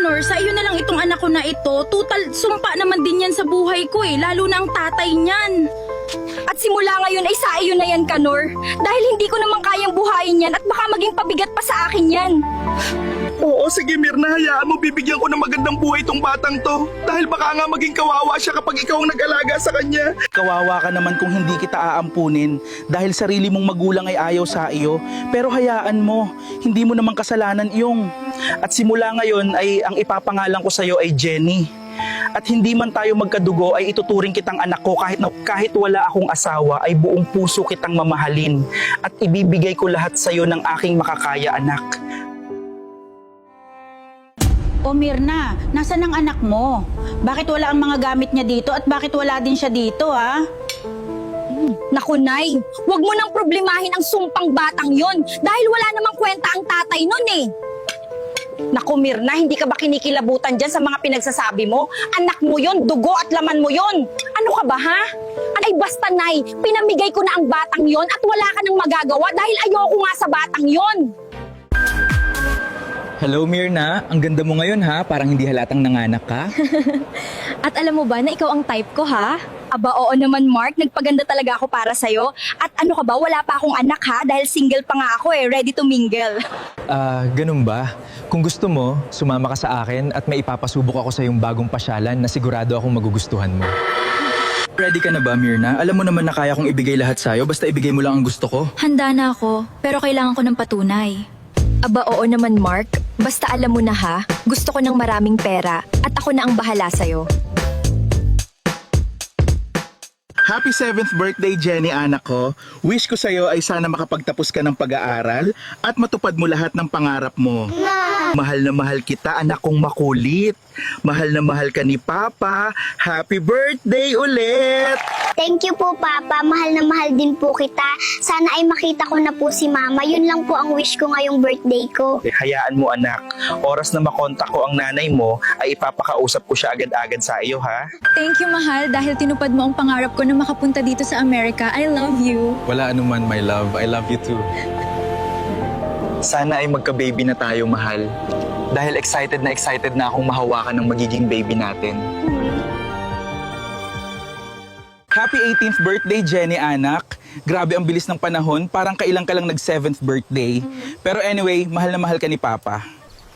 Kanor, sa iyo na lang itong anak ko na ito. Total, sumpa naman din yan sa buhay ko eh, lalo na ang tatay niyan. At simula ngayon ay sa iyo na yan, Kanor. Dahil hindi ko naman kayang buhayin yan at baka maging pabigat pa sa akin yan. Oo, sige Mirna, hayaan mo, bibigyan ko ng magandang buhay itong batang to. Dahil baka nga maging kawawa siya kapag ikaw ang nag-alaga sa kanya. Kawawa ka naman kung hindi kita aampunin dahil sarili mong magulang ay ayaw sa iyo. Pero hayaan mo, hindi mo naman kasalanan iyong. At simula ngayon ay ang ipapangalan ko sa iyo ay Jenny. At hindi man tayo magkadugo ay ituturing kitang anak ko kahit wala akong asawa ay buong puso kitang mamahalin. At ibibigay ko lahat sa iyo ng aking makakaya, anak. O Mirna, nasan ang anak mo? Bakit wala ang mga gamit niya dito at bakit wala din siya dito, ha? Naku, Nay, huwag mo nang problemahin ang sumpang batang yon dahil wala namang kwenta ang tatay nun eh. Naku, Mirna, hindi ka ba kinikilabutan dyan sa mga pinagsasabi mo? Anak mo yon, dugo at laman mo yon. Ano ka ba, ha? Ay basta, Nay, pinamigay ko na ang batang yon at wala ka nang magagawa dahil ayoko nga sa batang yon. Hello Mirna, ang ganda mo ngayon ha, parang hindi halatang nanganak ka. At alam mo ba na ikaw ang type ko, ha? Aba, oo naman, Mark. Nagpaganda talaga ako para sa'yo. At ano ka ba, wala pa akong anak, ha? Dahil single pa nga ako eh, ready to mingle. Ganun ba? Kung gusto mo, sumama ka sa akin at may ipapasubok ako sa yung bagong pasyalan na sigurado akong magugustuhan mo. Ready ka na ba, Mirna? Alam mo naman na kaya kong ibigay lahat sa'yo, basta ibigay mo lang ang gusto ko. Handa na ako, pero kailangan ko ng patunay. Aba, oo naman, Mark. Basta alam mo na ha, gusto ko ng maraming pera at ako na ang bahala sa'yo. Happy 7th birthday, Jenny, anak ko. Wish ko sa'yo ay sana makapagtapos ka ng pag-aaral at matupad mo lahat ng pangarap mo. Mahal na mahal kita, anak kong makulit. Mahal na mahal ka ni Papa. Happy birthday ulit! Thank you po, Papa. Mahal na mahal din po kita. Sana ay makita ko na po si Mama. Yun lang po ang wish ko ngayong birthday ko. Hayaan mo, anak. Oras na makontak ko ang nanay mo, ay ipapakausap ko siya agad-agad sa iyo, ha? Thank you, mahal, dahil tinupad mo ang pangarap ko na makapunta dito sa Amerika. I love you. Wala anuman my love, I love you too. Sana ay magka-baby na tayo, mahal. Dahil excited na akong mahawakan ng magiging baby natin. Happy 18th birthday, Jenny, anak. Grabe ang bilis ng panahon, parang kailan ka lang nag-7th birthday. Pero anyway, mahal na mahal ka ni Papa.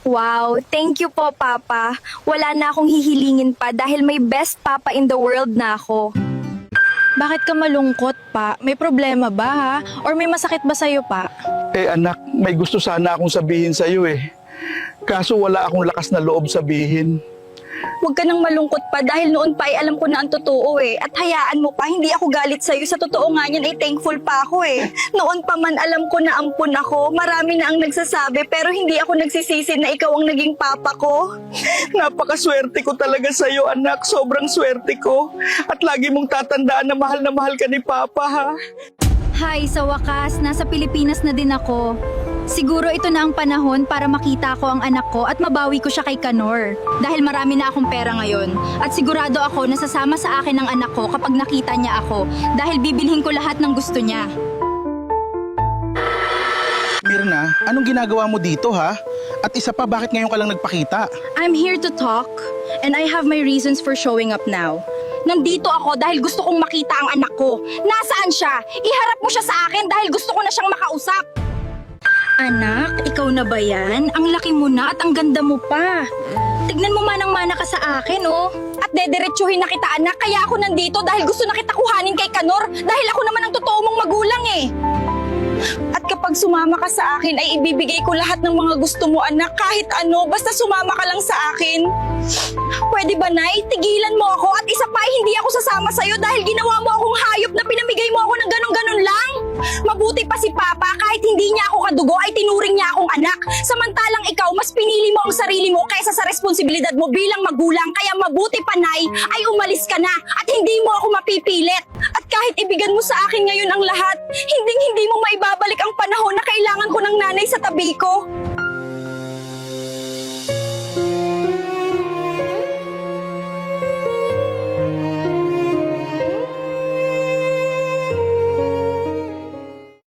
Wow, thank you po, Papa. Wala na akong hihilingin pa dahil may best Papa in the world na ako. Bakit ka malungkot pa? May problema ba, ha? Or may masakit ba sa'yo pa? Eh anak, may gusto sana akong sabihin sa'yo eh. Kaso wala akong lakas na loob sabihin. Huwag ka nang malungkot pa dahil noon pa ay alam ko na ang totoo eh. At hayaan mo pa, hindi ako galit sa'yo. Sa totoo nga niyan ay thankful pa ako eh. Noon pa man alam ko na ampun ako. Marami na ang nagsasabi pero hindi ako nagsisisi na ikaw ang naging papa ko. Napakaswerte ko talaga sa'yo, anak. Sobrang swerte ko. At lagi mong tatandaan na mahal ka ni Papa, ha? Hi, sa wakas, nasa Pilipinas na din ako. Siguro ito na ang panahon para makita ko ang anak ko at mabawi ko siya kay Kanor. Dahil marami na akong pera ngayon. At sigurado ako na sasama sa akin ang anak ko kapag nakita niya ako. Dahil bibilhin ko lahat ng gusto niya. Mirna, anong ginagawa mo dito, ha? At isa pa, bakit ngayon ka lang nagpakita? I'm here to talk and I have my reasons for showing up now. Nandito ako dahil gusto kong makita ang anak ko. Nasaan siya? Iharap mo siya sa akin dahil gusto ko na siyang makausap. Anak, ikaw na ba yan? Ang laki mo na at ang ganda mo pa. Tignan mo manang-mana ka sa akin, oh. At dediretsuhin na kita, anak. Kaya ako nandito dahil gusto na kita kuhanin kay Kanor. Dahil ako naman ang totoo mong magulang eh. At kapag sumama ka sa akin ay ibibigay ko lahat ng mga gusto mo, anak. Kahit ano, basta sumama ka lang sa akin. Pwede ba, Nay? Tigilan mo ako at isa pa ay hindi ako sasama sa'yo dahil ginawa mo akong hayop na pinamigay mo ako ng ganun-ganun lang. Mabuti pa si Papa, kahit hindi niya ako kadugo ay tinuring niya akong anak. Samantalang ikaw, mas pinili mo ang sarili mo kaysa sa responsibilidad mo bilang magulang. Kaya mabuti pa, Nay, ay umalis ka na at hindi mo ako mapipilit. At kahit ibigan mo sa akin ngayon ang lahat, hindi mo maibabalik ang panahon na kailangan ko ng nanay sa tabi ko.